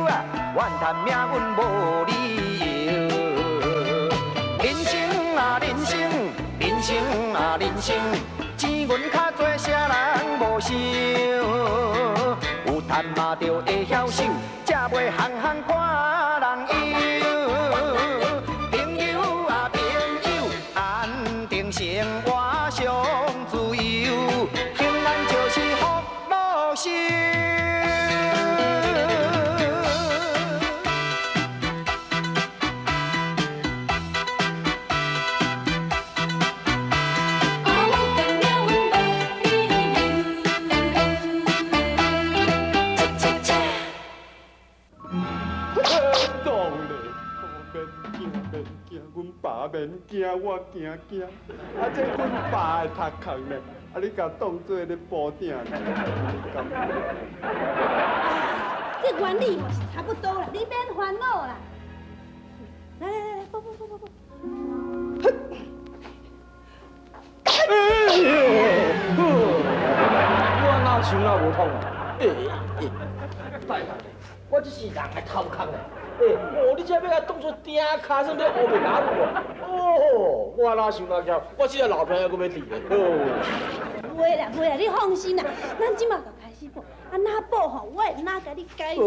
啊，怨叹命运无理由。人生啊人生，人生啊人生，钱银较多，啥人无想？有赚嘛着会晓守，才袂行行看人忧。朋友啊朋友，安定生活上自由，平安就是福禄寿。免惊，我惊，啊！这阮爸会读空呢，啊！你甲当做咧补鼎呢？这原理嘛是差不多啦，你免烦恼啦。来，补。我哪手哪无痛啊？大人，我这是人的头壳呢。你这要甲当作鼎卡，算要乌白打我？我哪想哪巧，我这个老朋友搁要伫咧。会啦，你放心啦，咱即马就开始补，啊哪补吼，我会哪甲你解水。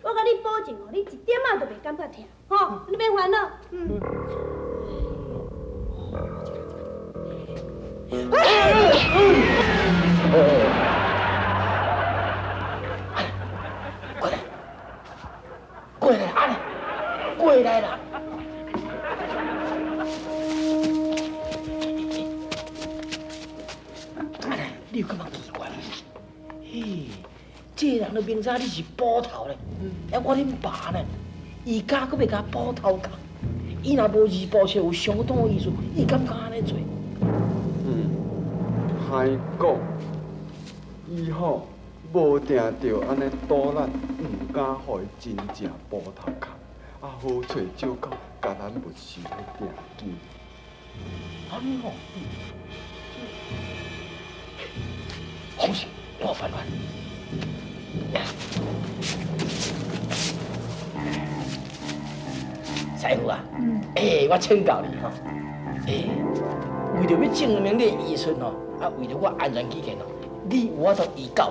我甲你保证哦，你一点仔都袂感觉痛，吼，你免烦恼。过来啦！你有感觉奇怪？嘿，这人都明知你是捕头咧，我恁爸呢，伊家搁要甲捕头讲，伊若无二捕切有相当意思，伊敢安尼做？歹讲，以后无定着安尼堵咱，唔敢互伊真正捕头壳。啊，好找借口，甲咱没收咧定金。安尼吼，好势，我有办法。师傅啊，我请教你吼，为着要证明你的医术吼，啊，为着我安全起见吼，你有法度医狗？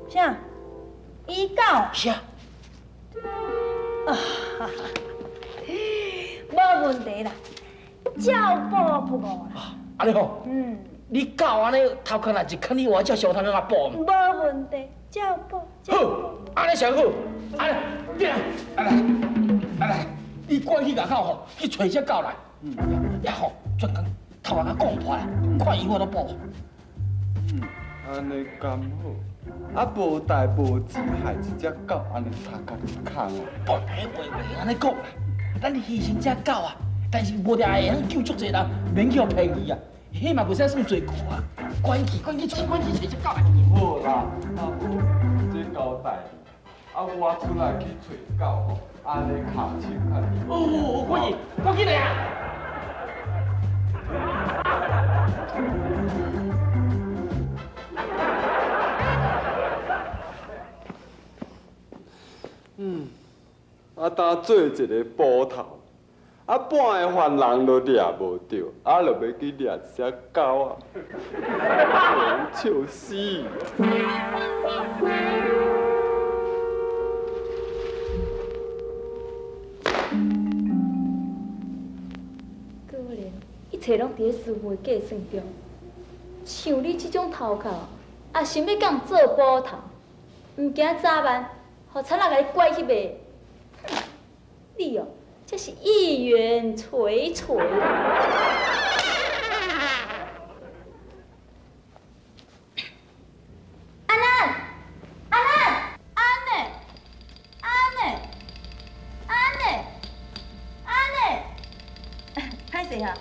啥？医狗？是啊。无问题啦，照补不误啦。安尼吼，你狗安尼头壳若一坑，你我照上头那补。无问题，照补。好，安尼上好，安尼，来，你赶去外口吼，去找只狗来，也好，专工头壳讲破啦，看伊我都补。安尼刚好。啊，无代无志害一只狗，安尼头壳就空啊！袂安尼讲啦，咱牺牲只狗啊，但是无定会晓救足侪人，免去互骗去啊，迄嘛袂使算罪过啊！赶去找只狗来。好啦，啊不，这交代你，啊我出来去找狗吼，安尼卡清啊！赶紧来啊！啊，当做一个捕头，啊，半个犯人都抓无着，啊，就要去抓一只狗啊，笑死！可怜，一切拢伫咧师傅的计算中。像你这种头壳，也想要讲做捕头，唔惊早晚，互贼人甲你拐去卖。你哦，这是一元垂垂。歹势哈，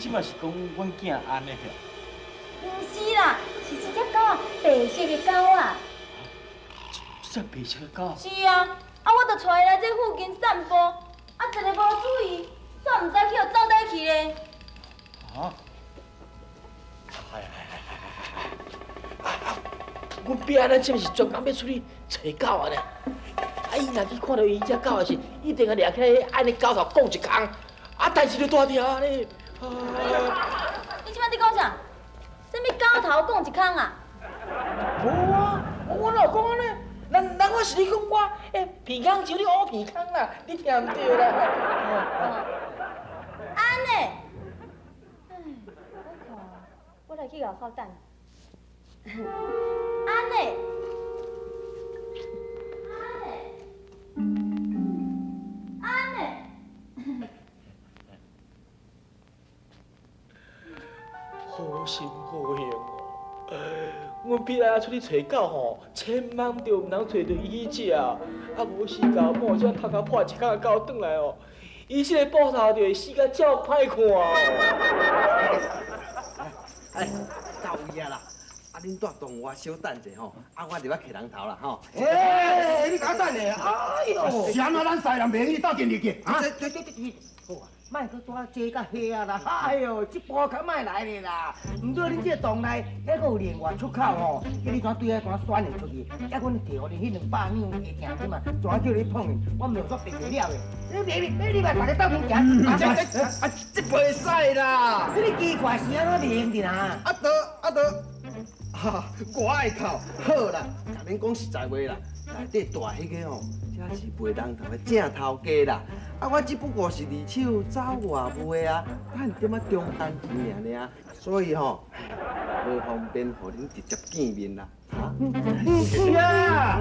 即马是讲阮囝安尼个？唔是啦，是这只狗啊，白色的狗啊。这白色的狗？是啊，我就带伊来这附近散步，一个无注意，煞唔知去互走倒去咧。啊？阮爸咱这是专工要出去找狗啊呢。伊若去看到伊只狗的时，一定会掠起来安尼狗头讲一空，代志就大条咧。你即摆在讲啥？什么狗头讲一空啊？无啊，我哪有讲安尼？难我是你讲我鼻孔就你乌鼻孔啦，你听唔对啦。安尼，我来去外口等。安尼。好心好行哦！阮彼仔出去找狗吼，千万着毋通找着伊去食，无时间某只头壳破一空的狗转来哦，伊这个报头就会死甲照歹看哦。到位啊啦！恁带动我小等者吼，我入要客人头啦吼。你搞等下，哎呦，是安怎咱西人袂去斗进入去？啊，好啊，莫搁带这甲遐啊啦！哎呦，这波较莫来咧啦。毋过恁这洞内还阁有另外出口吼，叫你怎对遐怎选的出去？还阮摕互你迄200两会听的嘛，怎叫你碰面？我没有说别个了的。你莫大家斗阵行。这袂使啦！你奇怪是安怎袂用的啦？我爱哭，好啦，甲恁讲实在话啦，内底大迄个吼，这是卖人头的正头家啦。我只不过是二手走外卖啊，赚点仔中间钱尔，所以吼，无方便互恁直接见面啦。是啊，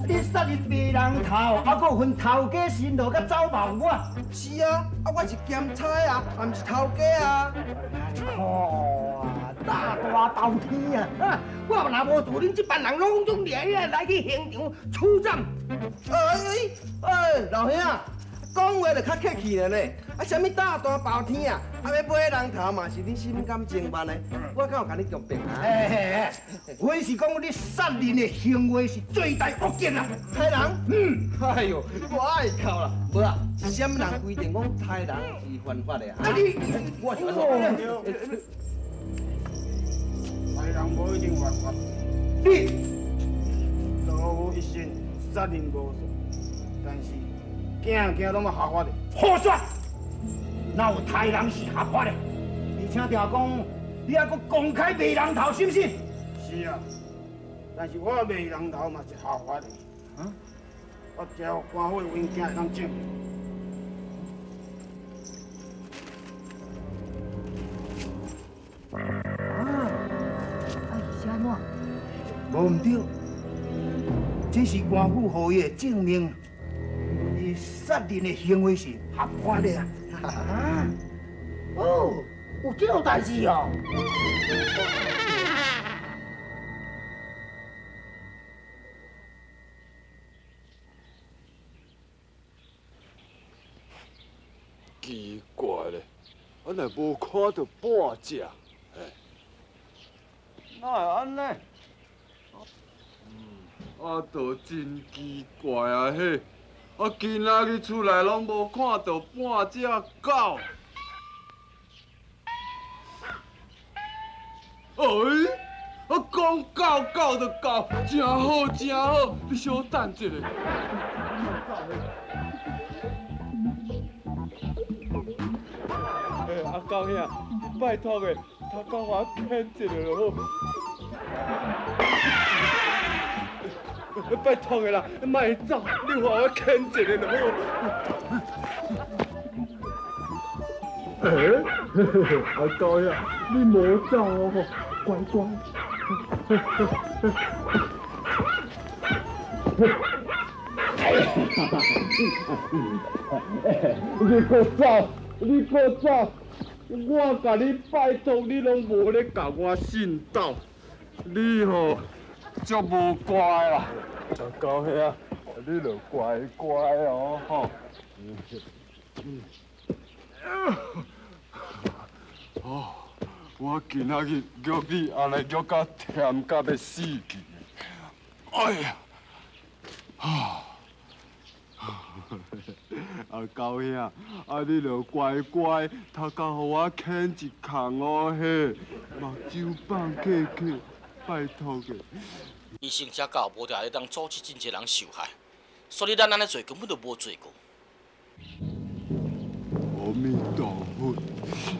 你杀人卖人头，还佫分头家辛劳甲走毛我。是啊，我是兼差啊，也毋是头家啊。大大斗天啊！我若无做，恁这班人拢总来去现场处斩。老兄啊，讲话就较客气了呢。什么大大包天啊，要买人头嘛是你心甘情愿的。我敢有甲你强辩啊？我是讲你杀人的行为是罪大恶极啊！杀人？哎呦，我爱哭啦！无啊，是啥物人规定讲杀人是犯法的啊？我杀人无一定犯法，你造无一身，杀人无数，但是件拢要合法的。胡说！哪有杀人是合法的？而且条讲，你还阁公开卖人头，信不信？是啊，但是我卖人头嘛是合法的。我只要官府文件会当证明。是安怎？无毋对，这是官府予伊的证明，伊杀人的行为是合法的啊！哦，有这种代志哦。奇怪咧，我若无看到半只，哪会安尼？都真奇怪啊！今仔日厝内拢无看到半只狗。讲狗就狗，真好真好，你小等一下。狗兄，拜托的，头甲我牵一下就好。拜托的啦，莫走，你互我牵一下就好。狗兄，你莫走哦，乖乖。你搁走，你搁走！我甲你拜托，你拢无咧甲我信道，你吼足无乖啦！狗兄，你著乖乖哦吼。哦，我今仔日约你安尼约到甜到要死去。哎呀！啊，高兄，啊，你著乖乖头家互我牵一空哦嘿，目睭放客客，拜托个。医生遮狗无定会当阻止真侪人受害，所以咱安尼做根本就无做过。阿弥陀佛。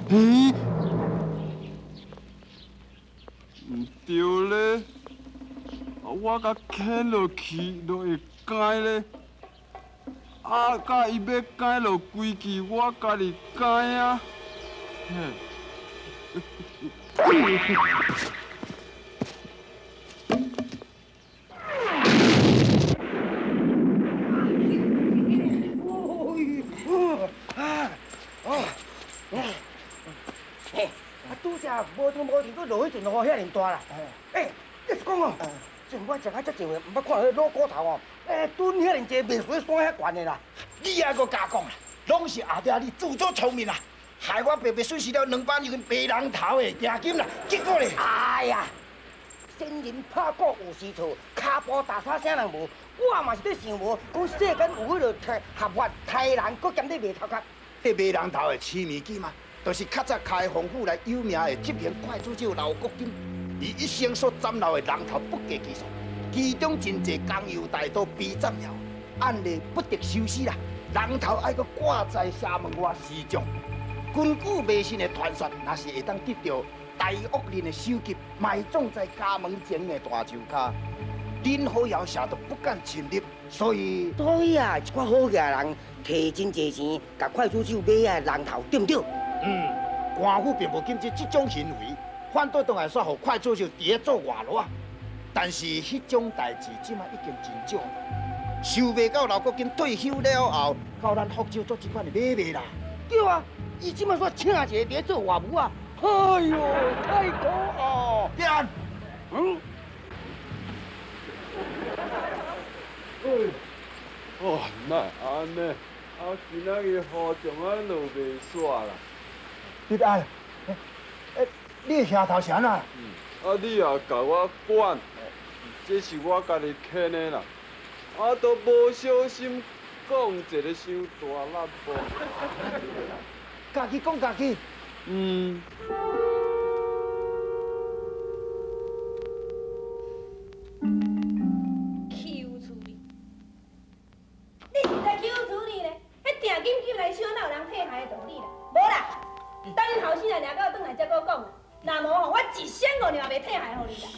咦？唔对咧，我甲牵落去都会改咧。啊，甲伊要改落规矩，我家己改啊。拄则无天无地，佮落迄阵雨遐尼大啦。你是讲哦，像我食啊遮济回，毋捌看到迄老骨头哦，蹲遐尼济，袂随山遐悬的啦。你还阁加讲啦，拢是后壁你自作聪明啦，害我白白损失了2百元白人头的定金啦。结果咧，哎呀，仙人拍鼓有时错，骹步踏沙啥人无？我嘛是咧想无，讲世间有迄落合法杀人，佮兼咧卖头壳。迄白人头的饲物件嘛，就是较早开防府来有名的执行快出手刘国金，伊一生所斩留的人头不计其数，其中真侪工友大都被斩了，案例不得收拾啦。人头爱阁挂在沙门外示众，根据迷信的传说，若是会当得到大恶人的首级，埋葬在家门前的大树骹，任何妖邪都不敢侵入，所以啊，一寡好业人摕真侪钱，甲快出手买遐人头，对毋对？官府并无禁止这种行为，反倒当来煞互快出手伫咧做外劳。但是迄种代志，即马已经真少了。想袂到刘国金退休了后，到咱福州做这款的买卖啦。对啊，伊即马煞请一个伫咧做外务啊！哎呦，太可哦！点？哦，哪安尼？啊，今仔日雨中啊落袂煞啦。你爱，你下头是安那？啊，你也甲我管，这是我家己牵的啦。啊，都无小心讲一个伤大烂波。家己讲家己。Q 处理，你是在 Q 处理呢？迄定金金来烧，哪有人退害的道理啦？无啦，等恁后生啊，掠到转来才搁讲。若无吼，我一声5年也袂退害互你啦。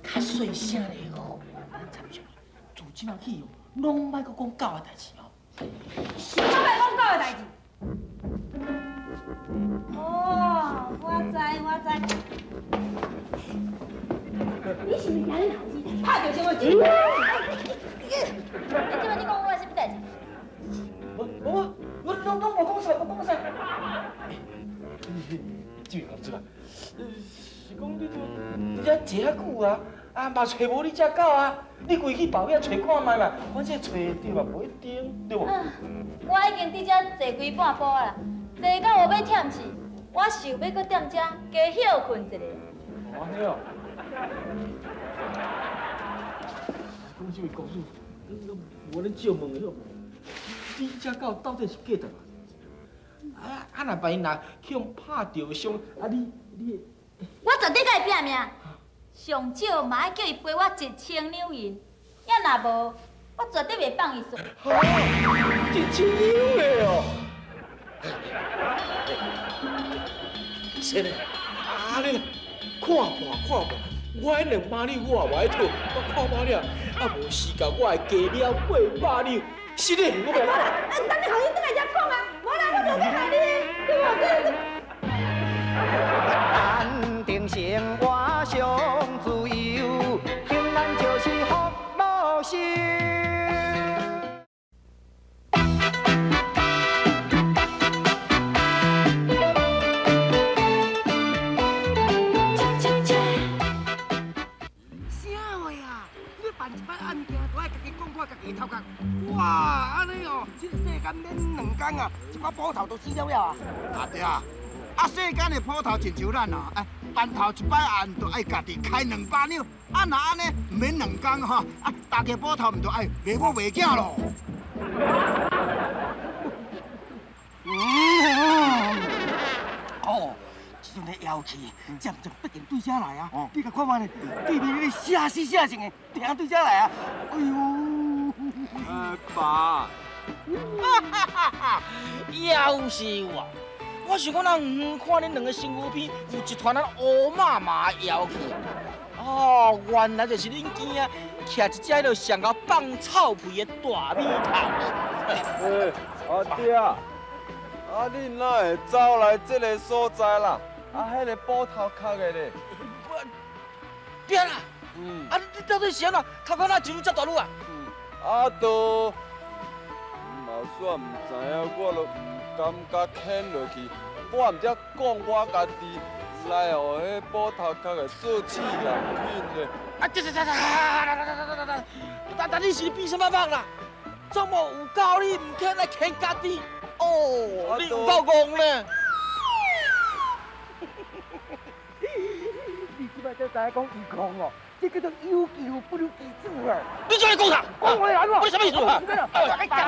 较细声咧哦，参详，自即马起哦，拢莫搁讲狗的代志哦。是我莫讲狗的代志。哦，我知。你是毋是惊恁后生拍着什么钱？你即摆你讲我是啥物代志？我拢无讲啥。这个子啊，是讲你遮坐遐久啊，嘛找无你只狗啊，你规去后壁找看卖嘛，反正找着嘛无一定，对无？我已经伫遮坐几半晡啦，坐到有要忝去，我想要搁踮遮加休困一下。哦，安尼哦。讲什么故事？无咧借问的好无？你只狗到底是假的？啊！若万一若去用拍着伤，啊你，我绝对甲伊拼命，上少嘛要叫伊赔我1000两银，要若无，我绝对袂放伊走。1000两的哦！是嘞，啊你看破，我迄2百两我也袂讨，我看破了，啊无时间我会加了800两，是嘞，我袂。等你后生转来才讲啊，无啦，我绝对害你，对无？安定生活上自由，平安就是福禄寿。头壳，哇，安尼哦，这个世间免2天啊，一把捕头都死了了啊！阿爹啊，世间的捕头亲像咱啊，办头一摆案，就爱家己开200两，啊那安尼唔免2工吼，啊大家捕头唔就爱卖某卖囝咯。哦，这阵的妖气，渐渐逼近对家来啊！你甲看嘛呢？对面那写死写性的，定对家来啊！哎呦！爸，夭寿啊！我想讲，咱远看恁两个身躯边有一团那乌麻麻的妖气。哦，原来就是恁囝啊，徛一只迄落上高放臭屁的大米头。阿爹，啊你哪会走来这个所在啦？迄个捕头壳的咧？变啦！你到底是安怎？头壳哪上愈遮大愈啊？都嘛算唔知影，我就唔感觉牵落去，我唔则讲我家己来互迄捕头壳的做事人品咧。但你是比什么梦啦？怎么有教你唔肯来牵家己？哦，你唔够戆呢？你即摆才知影讲义空哦，这叫做有求不如己主啊！你做咩讲啥？讲话安怎？你什么意思啊？讲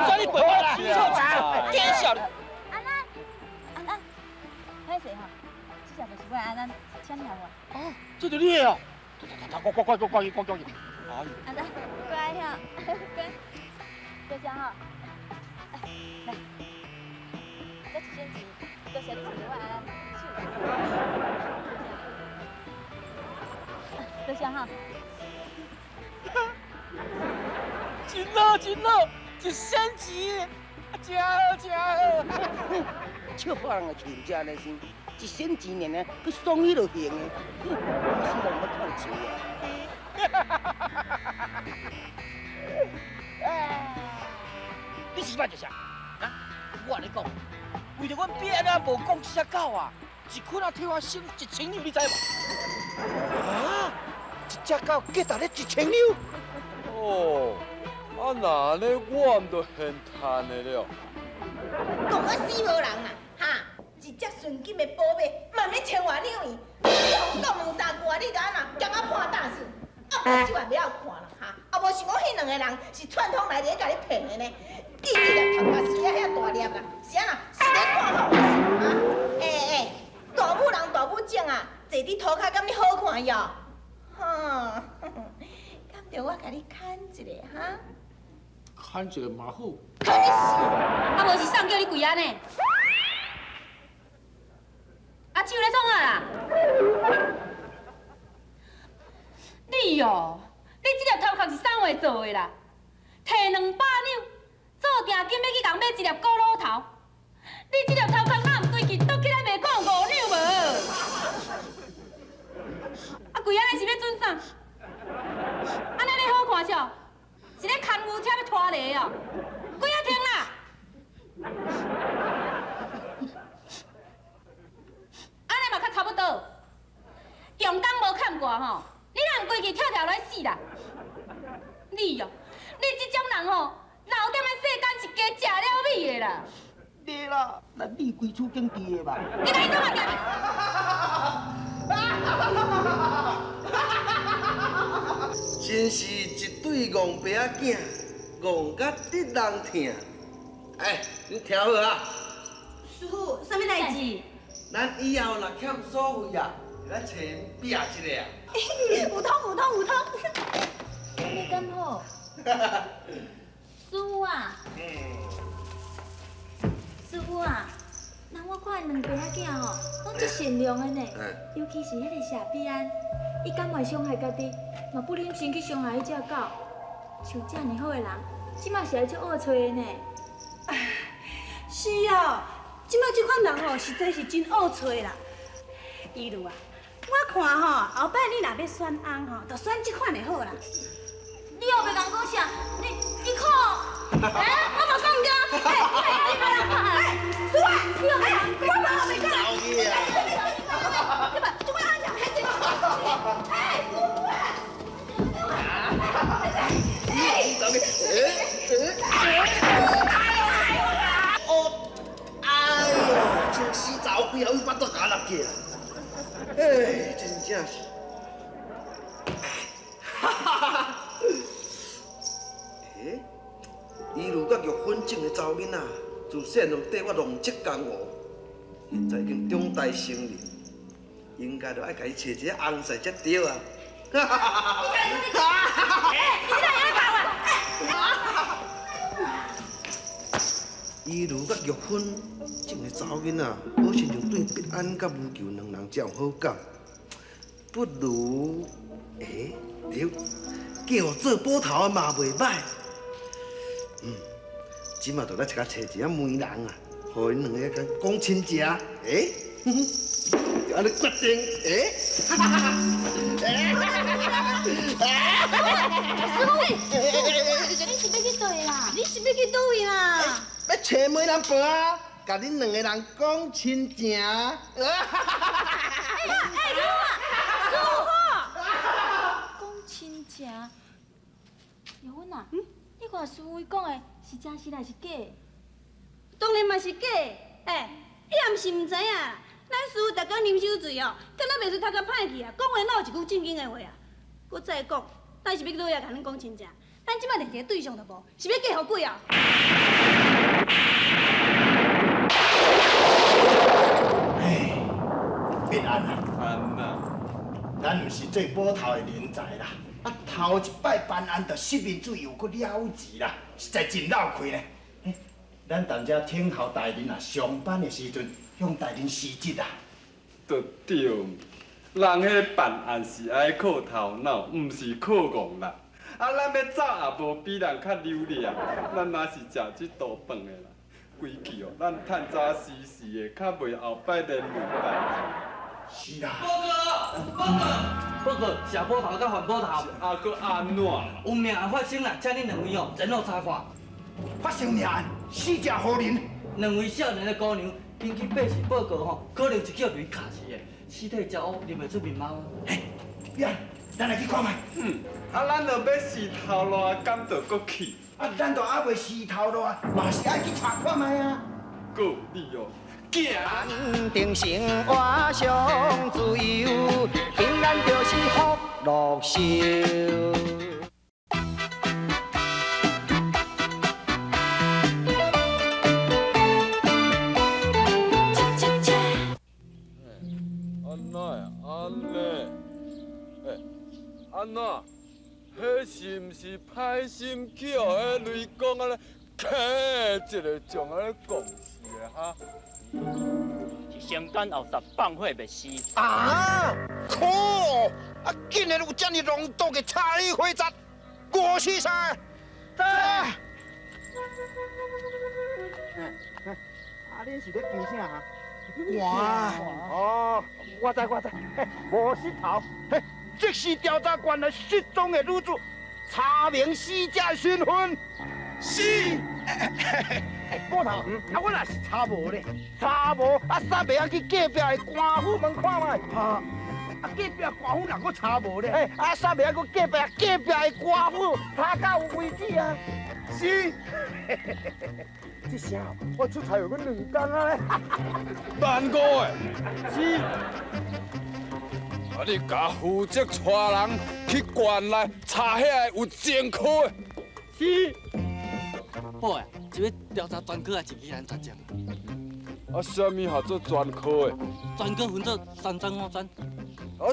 啥你鬼话啦？见笑！安安，安安，歹势吼，这下就是我安安请你好无？哦，这就你的哦。快！安安，乖哈，乖，多谢哈。来，这一仙钱，多谢你送给我安安手。多谢哈。真好，一仙钱，真好。笑话人的全家呢先，一仙钱呢，佮送伊就行的，我死人要看钱啊！你是办做啥？啊！我跟你讲，为着阮变啊无讲这只狗啊，一捆啊替我省1000两，你知无？啊！一只狗价值咧1000两。哦，那安尼我唔就现赚的了。讲啊死无人啊！哈，一只纯金的宝贝，嘛要千外两元，你讲2、3句，你就安那惊啊判大事，啊，手也不要看啦哈！啊，无想讲迄两个人是串通来咧，甲你骗的呢？你这粒头壳生啊遐大粒啦，是安那？是咧看好的是啊？大母人大母种啊，坐伫涂骹敢你好看哟？哈，敢着我甲你牵一个哈？牵一个嘛好。牵你死！啊，无是送叫你跪安呢？啊，手咧创啊啦！你哦，你这粒头壳是啥货做的啦？摕200两，做定金要去共买一粒古老头。你这粒头壳哪唔对去，倒起来卖看5两无？啊，跪安尼是要准啥？安尼咧好看笑，是咧牵牛车要拖犁哦？跪啊停啦！安尼嘛较差不多，重工无看过吼，你若规气跳跳来死啦！你哦，你这种人吼，留踮咧世间是加食了米的啦！对啦，咱你规厝经济的吧？你甲伊做乜嘢？真是一对戆爸仔囝，戆甲得人疼。哎，你听好啊！师傅，什么代志？咱以后若欠所费啊，来找拼一个啊。有通。你敢好？师傅啊，师傅啊，那我看两爸仔囝吼，拢足善良的呢，尤其是迄个谢必安，伊敢袂伤害家己，嘛不忍心去伤害迄只狗。像这尔好的人，即马是来足恶找的呢。是哦，即摆即款人吼，实在是真恶找啦。一路啊，我看吼，后摆你若要选翁吼，就选即款的好啦。你又袂讲讲啥？你看，我无讲对，你别人看，师傅，我无袂讲啦。你把这款人还真师傅啊！哎呦，真死查某鬼啊！我巴肚下正是。伊如甲玉芬种的查某囡仔，自细就缀我浪迹江湖，现在已经长大成人，应该就爱甲伊找一个翁婿才对啊！你哪样讲啊？伊如甲玉芬种的查某囡仔，好亲像对必安甲吴球两人才有好感，不如对，叫我做捕头嘛袂歹。即马就来一甲找一个媒人啊，互因两个甲讲亲情，就安尼决定，师傅，你是要去倒啦？你是要去倒位啦？要找媒人伴啊，甲恁两个人讲亲情。哎呀，师傅，讲亲情，玉芬啊，你看师傅伊讲的是真实还是假？当然嘛是假的。你也毋是毋知影，咱师傅逐工啉酒醉哦，敢若袂输读甲歹去啊，讲话哪有一句正经的话啊？搁再讲，咱是要去倒位甲恁讲亲情，咱即摆连一个对象都无，是要嫁互鬼啊？必安啊！安呐，咱毋是做捕头的人才啦，头一摆办案就失面子又搁了钱啦，实在真闹亏呢。咱当遮听候大人啊上班的时阵，向大人辞职啊。对对，人迄办案是爱靠头脑，毋是靠戆力。咱要走也无比人较流利，咱若是食即道饭的啦，规矩咱趁早死死的，较袂后摆连累代是啦。报告，下捕头甲反捕头，啊，搁安怎？有命案发生啦，请恁两位前后查看。发生命案，死者何人？两位少年的姑娘，根据病史报告可能是叫雷卡死的，尸体焦乌，认袂出面貌。呀，咱来去看卖。咱就要死头咯，敢着搁去？咱都还未死头咯，嘛是爱去查看卖啊。搁有你哦，行。定生活上自由，平安就是福禄寿。安怎？迄是毋是歹心巧？迄雷公安尼客一个将安尼讲死的哈？是相关后十放火灭尸。啊！可恶！竟然有这么浓毒的柴火杂，我是啥？在。恁是咧惊啥哈？哇！哦，我知，无失头。这是调查官的失踪的女子，查明死者身份。是。捕头，我若是查无咧，查无啥袂晓去隔壁的官府门看卖。隔壁官府若搁查无咧，啥袂晓去隔壁的官府查到有为止啊。是。这下我出差有个2天啊咧。办过诶。是。你甲负责带人去关内查遐有前科的。是。好诶，一个调查专科还是疑难杂症？什么叫做专科的？专科分做3专5专。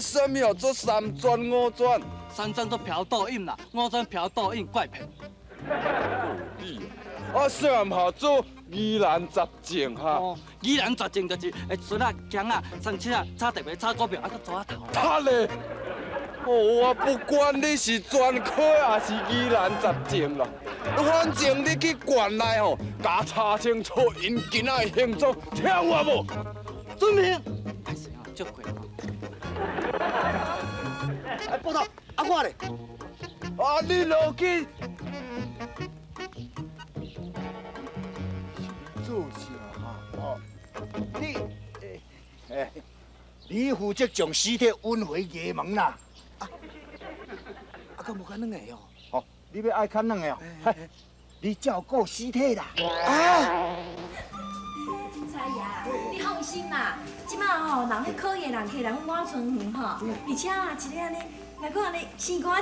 什么叫做3专5专？3专做嫖赌饮啦，5专嫖赌饮怪骗。什么叫做疑难杂症哈？疑难杂症就是孙啊、强啊、上车啊、炒地皮、炒股票，啊，搁抓头。他嘞？我不管你是专科还是疑难杂症啦，反正你去关内吼，甲查清楚因今仔的行踪，听我无？遵命。哎是啊，足贵捕头，我咧。你落去。做啥哈？你负责将尸体运回衙门啦。敢无敢两个哦？哦，你要爱看两个哦？你照顾尸体啦。警察爷，你好心啦，即摆吼人咧考验人客人满村园吼，而且啊，一个安尼，若搁安尼成功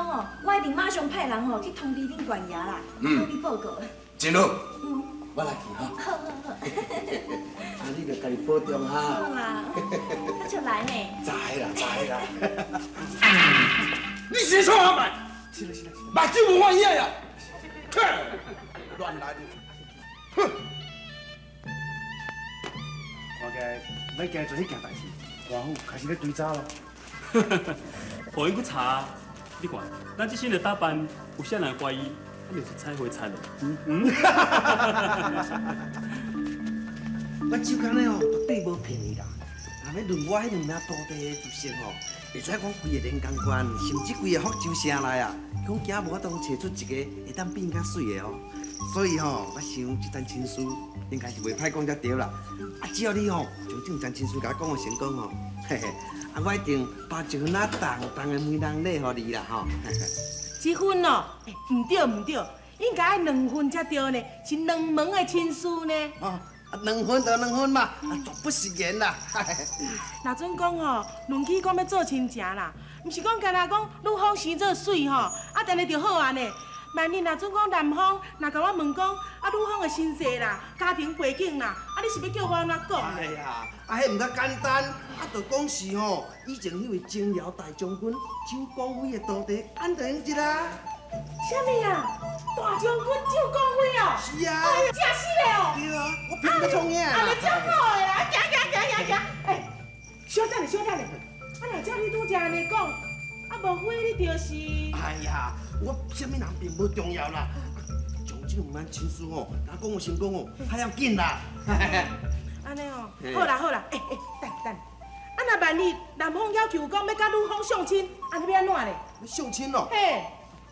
吼，我一定马上派人吼去通知恁管爷啦，向你报告。真好，我来去哈。好好好。啊，你着家己保重哈。好啊，那就来呢。知啦，知啦。你先说阿慢，是啦是啦，目睭无法遐呀！乱来。哼！我该咱今做迄件代志，官府开始咧追查咯。互因去查，你看，咱这身的打扮，有啥人怀疑，咱就是彩花菜咯。我就讲咧哦，绝对无骗你啦。若要论我迄两名土地的出身哦，会使讲规个连江县，甚至规个福州城内啊，讲惊无法度找出一个会当变较水的哦。所以吼，我想这单亲书应该是袂歹讲才对啦。啊，只要你吼将这单亲书甲我讲个成功吼，嘿嘿，啊，我一定包一份啊重的梅兰礼互你啦吼。这份哦，唔对唔对，应该爱2份才对呢，是2门的亲书呢。哦，啊2份就2份嘛，啊绝不食言啦。若准讲吼，论起讲要做亲情啦，唔是讲干那讲女方生做水吼，啊，等下就好啊呢。万一若准讲男方若甲我问讲，啊，女方的身世啦、家庭背景啦，啊，你是要叫我安怎讲？哎呀，啊，迄唔较简单，啊，就讲是吼，以前迄位征辽大将军周光辉的土地，安就用一啦。啥物啊？大将军周光辉哦？是啊。哎呀，真是的哦。对啊，我凭你创啥啦？安尼真好的啦，行。哎，小等下，啊，若照你拄则安尼讲，啊，无非你就是。哎呀，我啥物人并无重要啦，将这两万亲书吼，若讲有成功哦，较要紧啦。安尼哦，好啦，等，啊，若万一男方要求讲要甲女方相亲，安尼要安怎咧？要相亲咯？嘿，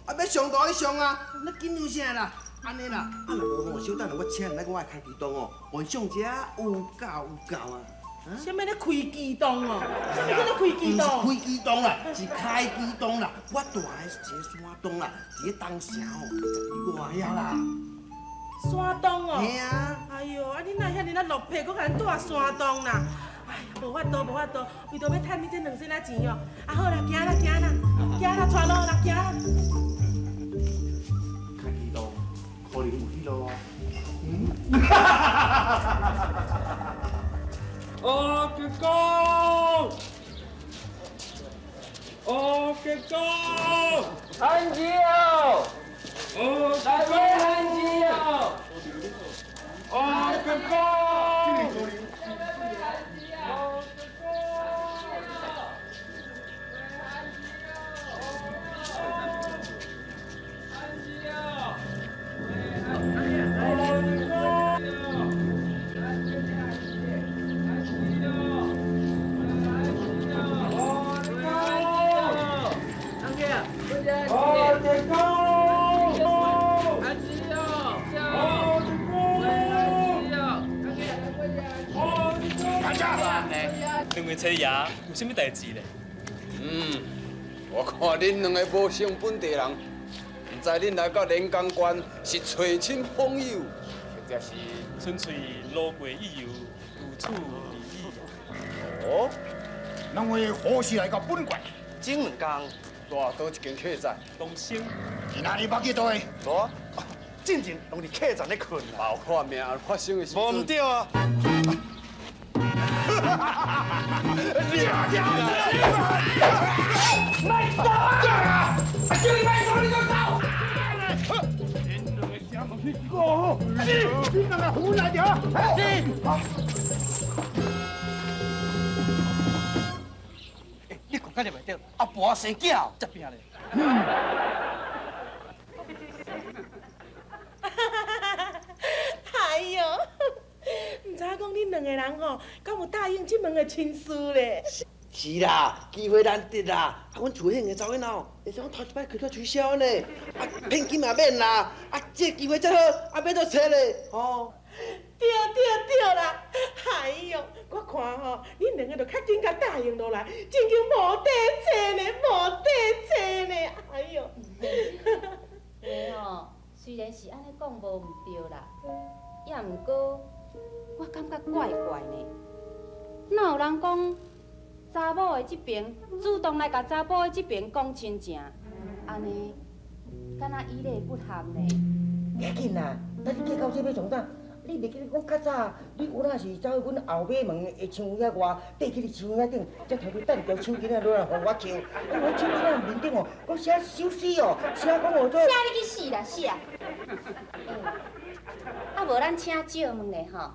啊，要上大去上啊，你紧张啥啦？安尼啦，啊，若无吼，小等下我请人来我的开机动哦，晚上只有够啊。啥物咧开机动哦？啥物叫做开机动？不是开机动啦，是开机动啦。我住的是一个山洞啦，伫咧东城哦，20里外遐啦。山洞哦？嘿啊。哎呦，啊你哪遐尼啊落魄，搁甲人住山洞啦？哎呀，无法度，为着要趁你这2身仔钱哦。啊好啦，行啦，带路啦，行啦。开机动，可能有去路啊。哦，哥哥，韩吉哦，来买韩吉哦，哥哥。两位妻爷有啥物代志咧？我看恁两个无像本地人，唔知恁来到连江县是找亲朋友，或者是纯粹路过意游，如此而已。哦，两位何时来到本县？前2天，大倒一间客栈，东升，是哪里捌去做的？无进前拢伫客栈咧困啦。包括命发生的时阵，无唔对啊！你讲甲入袂着，阿婆生囝才拼咧。哎呦，唔知影讲恁2个人吼，敢有答应这门的亲事咧？是啦，机会难得啦。啊，阮厝迄个查某囡仔，会想头一摆开到吹箫呢。啊，骗金也免啦。啊，这机会真好，啊，要倒切咧，吼。对啦！哎呦，我看吼，恁2个就较紧甲答应落来，真经无得找呢。哎呦，话吼，虽然是安尼讲无毋对啦，也毋过我感觉怪怪呢。哪有人讲查某的这边主动来甲查甫的这边讲亲情，安尼敢若以礼不合呢？别紧啦，等你嫁到这要上当。你袂记得讲较早，你有哪是走去阮后尾门的墙遐外，爬去你墙遐顶，才头去等条手巾仔落来互我抽。我手巾仔面顶哦，我写手死哦，写讲我做。写你去死啦死啊！啊无咱请借问咧吼，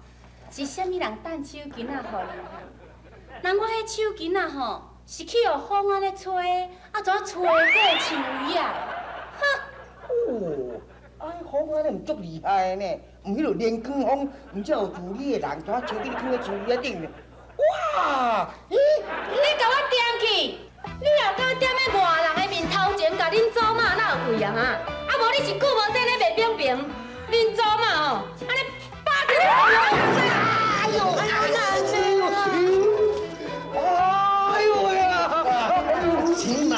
是啥物人等手巾仔互你吼？人我迄手巾仔吼，是去互风安尼吹，啊怎吹过亲位啊？哼！哦，啊，迄风安尼毋足厉害的呢，毋迄落连光风，毋才有助理的人，把手巾放在墙遐顶。哇！咦，你甲我点去！你若敢点喺外人的面头前，甲恁祖妈哪有贵啊哈？啊无你是久无在咧卖冰冰，恁祖妈吼，安尼巴一个。哎呦，哎呦呀！起码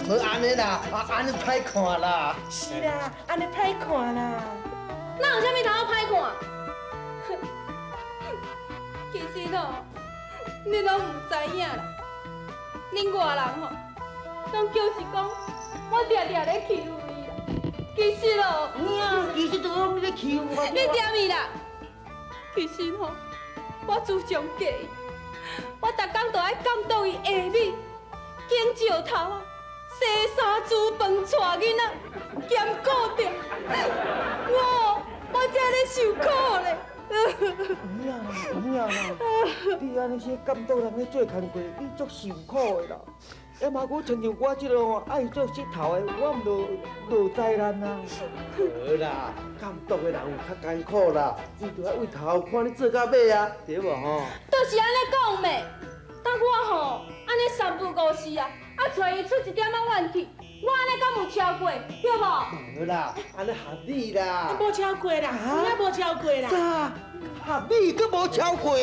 无安尼啦，安尼歹看啦。是啦，安尼歹看啦。哪有啥物通好歹看？其实吼，你拢唔知影啦。恁外人吼，拢就是讲我常常咧欺负伊啦。其实哦，其实都讲你咧欺负我。你点伊啦？其实吼，我自强嫁伊，我逐工都爱监督伊下米、拣石头啊、洗衫、煮饭、带囡仔、兼顾着。我才咧受苦咧。有影啦，你安尼些监督人咧做工课，你足受苦的啦。要嘛，我亲像我这种爱做石头的，我毋落灾难啊。好啦，监督的人有较艰苦啦，伊就要为头看你做到尾啊，对无吼？就是安尼讲咩？当我吼安尼三不五时啊，找伊出一点仔怨气，我安尼敢有超过，对无？好啦，安尼合理啦。无超过啦，有影无超过啦。咋？合理都无超过？哎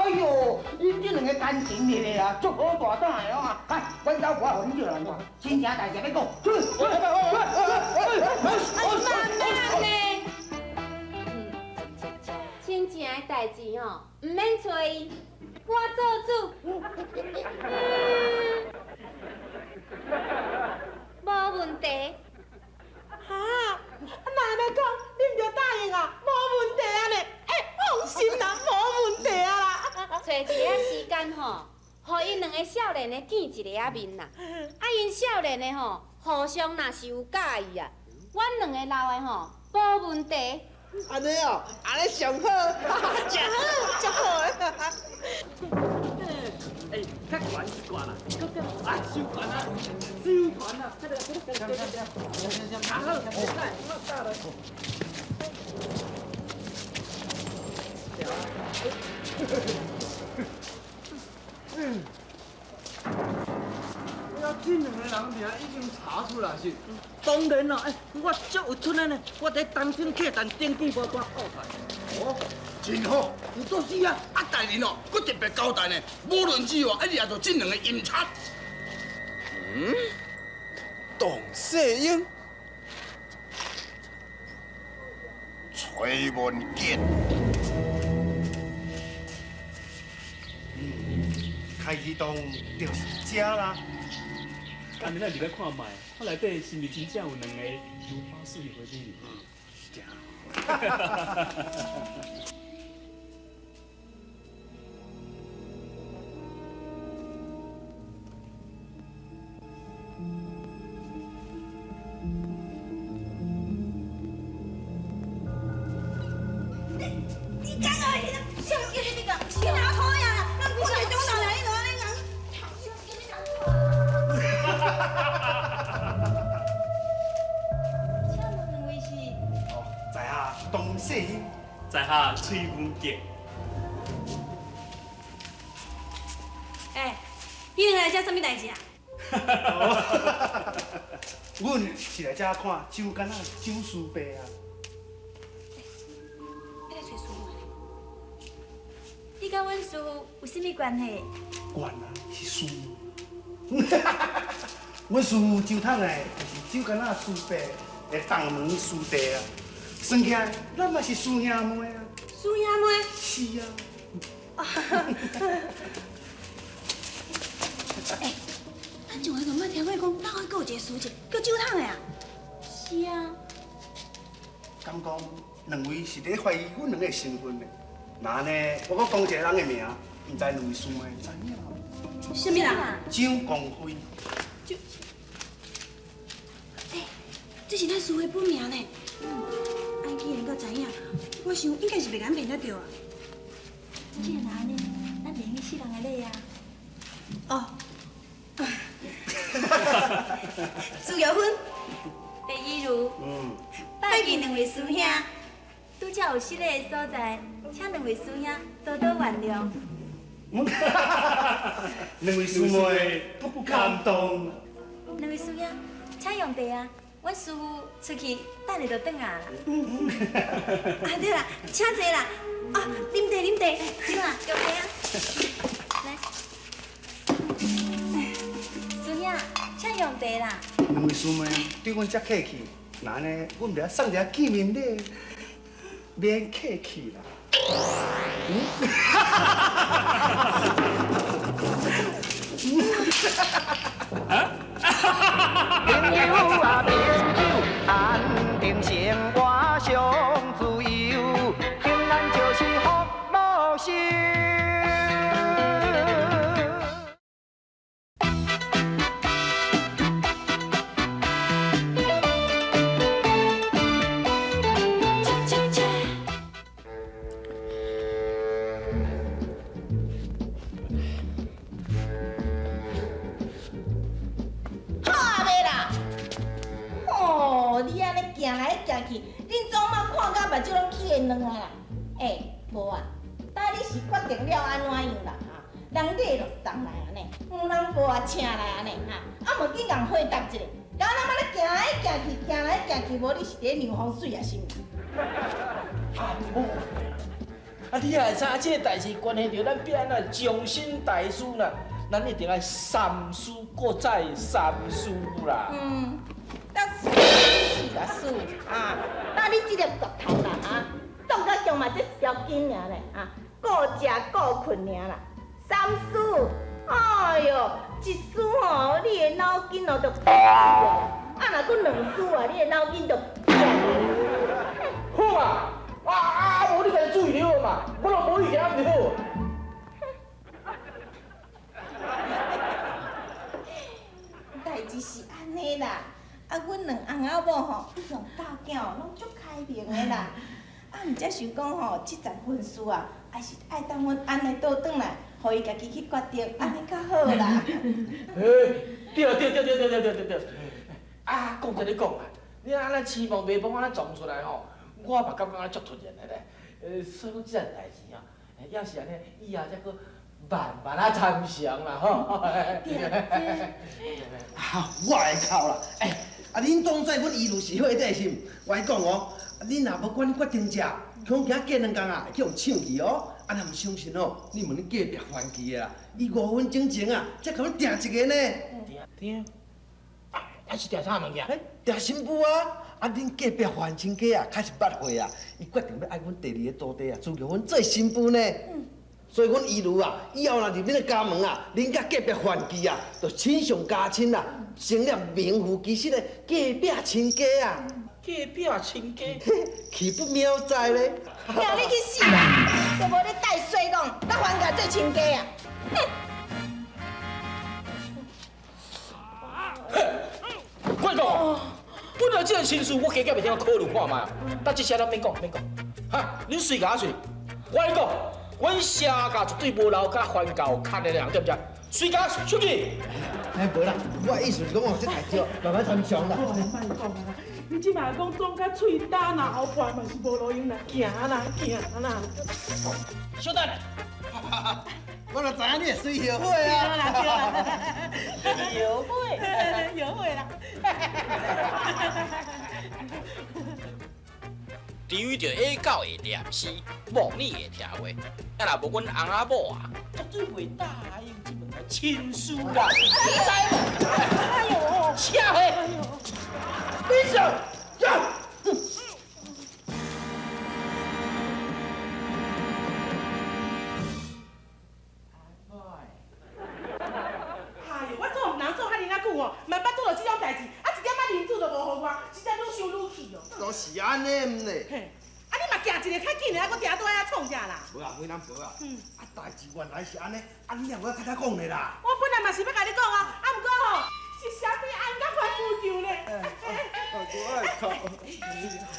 呦，恁这两个感情的咧啊，足好大胆的啊！来，阮兜我互恁做人看，亲情大事要讲，出。慢呢。亲情的代志吼，唔免找伊，我做主。无问题。哈，妈要讲，你唔着答应啊，无问题啊呢。放心啦，无问题啊啦。找一个时间吼，互因两个少年的见一个面啦。啊，因少年的吼，互相若是有介意啊，阮两个老的吼，无问题。安尼哦，安尼上好，真好，真好诶。哎，较悬一挂啦，啊，收悬啊，收悬啊，这两个人名已经查出来是。当然啦，我足有出来呢，我伫当天客栈登记无挂后台。哦，真好，有做事啊！啊，大人哦，佮特别交代呢，无论如何，一定要做这两个阴差。董世英、崔文杰，开启动就是这啦。安尼咱入来看卖，我内底是毋是真正有两个如花似玉的美女？是你干啥？你小姐你个，你哪好呀？咱不是中老人，你怎么那样？请问两位是？哦，在下董世英，在下崔文杰。哎，你两个来这什么代志啊？阮是来这看酒干仔酒师伯啊。你来找师傅？你甲阮师傅有甚物关系？关啊，是师。阮师父酒桶诶，就是酒干仔师伯的东门师弟啊。算起来，咱嘛是师兄妹啊。师兄妹？是啊。哎，咱上回个捌听过讲，咱还有一个事情叫酒桶的啊。是啊。敢讲两位是咧怀疑阮两个身份呢？那呢，我搁讲一个人的名，唔知两位师妹知影无？什么人？张光辉。哎，这是咱师傅本名呢。安既然搁知影，我想应该是袂敢骗得着啊。既然安尼，咱连去四人的礼啊。哦。朱耀芬。白依如。拜见两位师兄。拄则有失礼的所在，请两位师兄多多原谅。两位师妹不敢当。两位师兄，请用茶啊！阮师傅出去等下就转啊啦。啊对啦，请坐啦。啊，啉茶啉茶。对啦，用茶啊。来，师兄，请用茶啦。两位师妹对阮遮客气，那呢，阮就送一个见面礼，免客气啦。朋友啊朋友，安定生活上自由，平安就是福禄寿。行来行去，恁总嘛看甲目睭拢起会软啊啦！无啊，等你是决定了安怎样啦人礼就送来安尼，人无啊请来安尼无紧共回答一下，然后咱们咧行来行去，行来行去，无你是咧让风水啊是毋？你也会知这个代志关系到咱必安怎终身大事啦，咱一定要三思搁再三思啦。到死啦死那你这个骨头啦冻到强嘛这条筋尔咧顾食顾困尔啦。三思，哎哟，一思你的脑筋就死哦，若搁两思你的脑筋就好无你家注意了嘛，我拢无意见唔好。代志是安尼啦，阮两翁仔某用教囝拢足开明的啦，毋则想讲这桩婚事还是爱等阮安尼倒转来，互伊家己去决定，安尼较好啦。对，讲在你讲啊，你安尼期望袂帮安尼撞出来我嘛感觉安尼足突然的咧。所以讲这件代志要是安尼，以后才搁慢慢参详啦我会靠啦，恁当作阮姨父是好底心，我讲恁若无管决定食，恐惊过两工会去互抢去若毋相信你问恁隔壁番记的啦，伊5分钟前才甲阮订一个呢。订？还是订啥物件？订新妇恁隔壁范亲家开始捌会伊决定要爱阮第二个徒弟自由阮做新妇呢。所以阮姨父以后若入恁的家门恁甲隔壁范记就亲上加亲啦，成了名副其实的隔壁亲家隔壁亲家，岂不妙哉咧？叫你去死啦！都无咧带水讲，咱还家做亲家我讲，本来这个亲事我加减袂听考虑看卖，但这些咱免讲。恁随甲随，我跟你讲，阮谢家绝对无留甲番教牵的人，对不对？随甲出去。无啦，我的意思是讲这代志慢慢参详啦。莫讲啦，你即摆讲装甲喙干后半嘛是无路用啦，行啦。小等下。我就知影你会随后悔对啦，后悔啦。除着下狗会念诗，望你会听话，若无阮翁仔某绝对袂答应这门亲事你知无？哎呦，车嘿，你想呀？都是安尼呢。嘿，啊你嘛行一个较紧的，啊，搁定倒遐创啥啦？无啊，为咱无啊。啊，代志原来是安尼，啊，你也我较早讲的啦。我本来嘛是要甲你讲啊，啊，毋过吼，是啥物安甲反复救呢？我爱哭。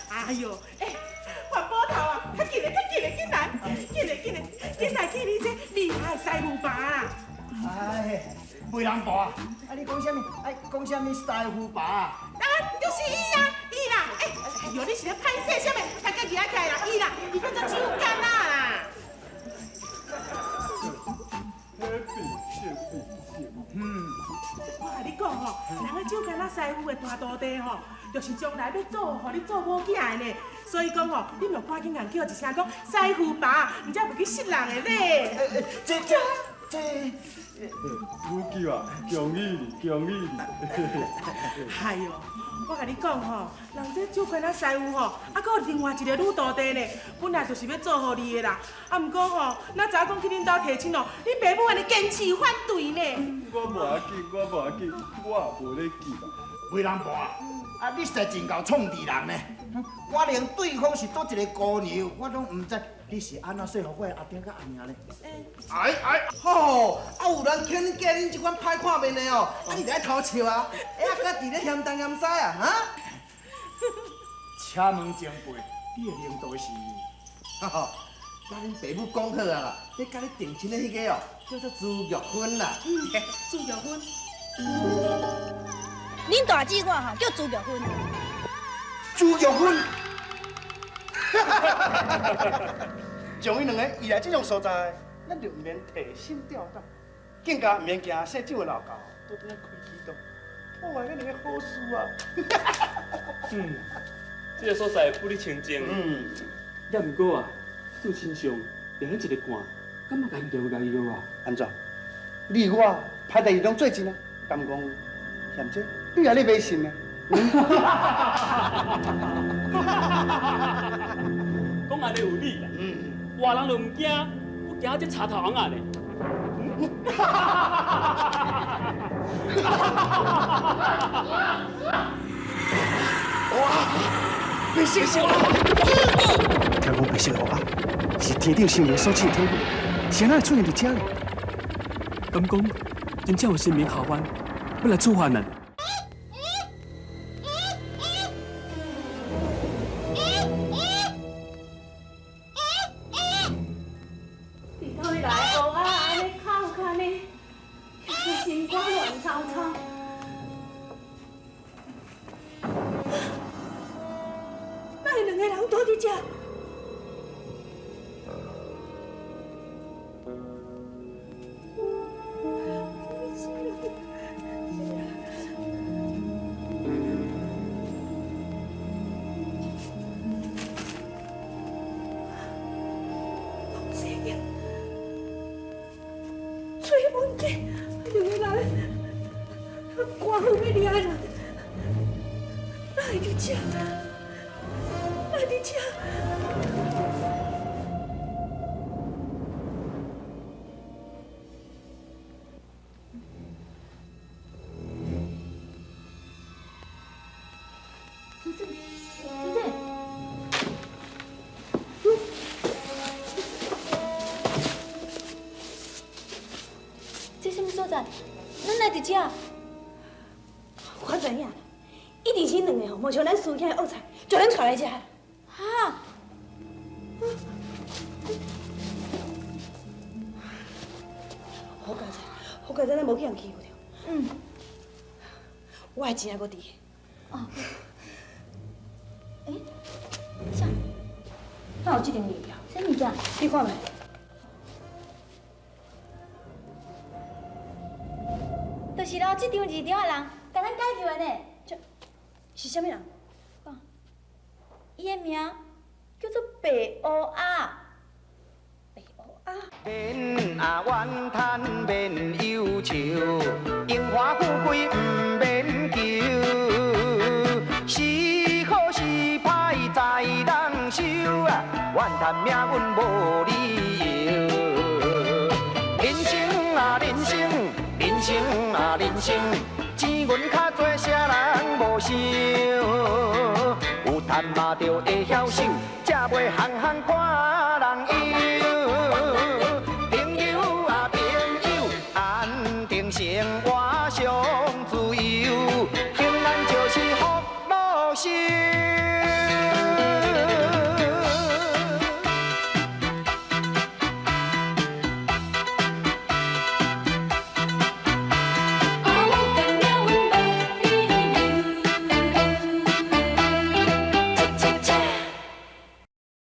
哎呦，环保头啊，较紧的，紧来，紧来去你这厉害的师傅爸啦！哎，袂人博啊！啊，你讲啥物？哎，讲啥物师傅爸啊？啊，就是伊啦，哎呦，你是咧歹势啥物？大家举起来啦，伊啦，伊叫做酒干啦。我甲你讲吼，人个酒干仔师傅的大徒弟吼，就是将来要做，互你做某囝的呢。所以讲吼，你莫赶紧人叫一声讲师傅爸，毋则袂去失人的咧。这，母舅啊，恭喜你！哎呦，我甲你讲吼，人这酒干仔师傅吼，啊，搁有另外一个女徒弟呢，本来就是要做互你的啦。啊，毋过吼，那早讲去恁兜提亲哦，恁爸母安尼坚持反对呢。我无要紧，我也无咧记啦。袂人博啊！啊，你实在真够创治人呢！我连对方是倒一个姑娘，我拢毋知。你是安怎说服我的阿爹甲阿娘呢？吼，啊有人肯恁嫁恁这款歹看面的哦，啊你就爱偷笑啊，家己咧嫌东嫌西啊，哈？请问前辈，你的领导是？吼，甲恁爸母讲好啊啦，要甲你定亲的迄个哦，叫做朱玉芬啦。朱玉芬，恁大姊我吼叫朱玉芬。朱玉芬。像伊两个移来这种所在，咱就唔免提心吊胆，更加唔免惊姓蒋的老狗倒转来开启动，破坏咱两个好事啊！这个所在不离清净。也毋过啊，做亲上掠咱一个汗，敢嘛严重家己了啊？安怎？你我歹代志拢做尽啊，敢讲嫌这？你也咧迷信呢？讲安尼有理啦。外人就唔惊，我惊这插头红啊呢。哇！白色小鸭，听讲白色鸭是天顶神明所赐的天赋，是哪会出现伫这呢？敢讲真正有神明下凡，要来处罚咱？咱来伫遮，我知影，一定是两个吼，无像咱输囝的恶菜，叫咱带来遮。哈，好佳哉，咱无去人欺负着。我的钱还搁伫。哦。啥？哪有这张月票？啥物件？你看觅。就是咯，这张字条的人，甲咱改票的呢。是啥物人？伊的名叫做白乌鸭。白乌鸭。免啊怨叹，免忧愁，荣华富贵唔免求，是好是歹在人手啊，怨叹命运无理由。人生啊人生，人生啊人生，钱银较多，啥人无想？有赚咱嘛着会晓守，才袂行行看人忧。朋友啊朋友，安定生活上自由，平安就是福禄寿。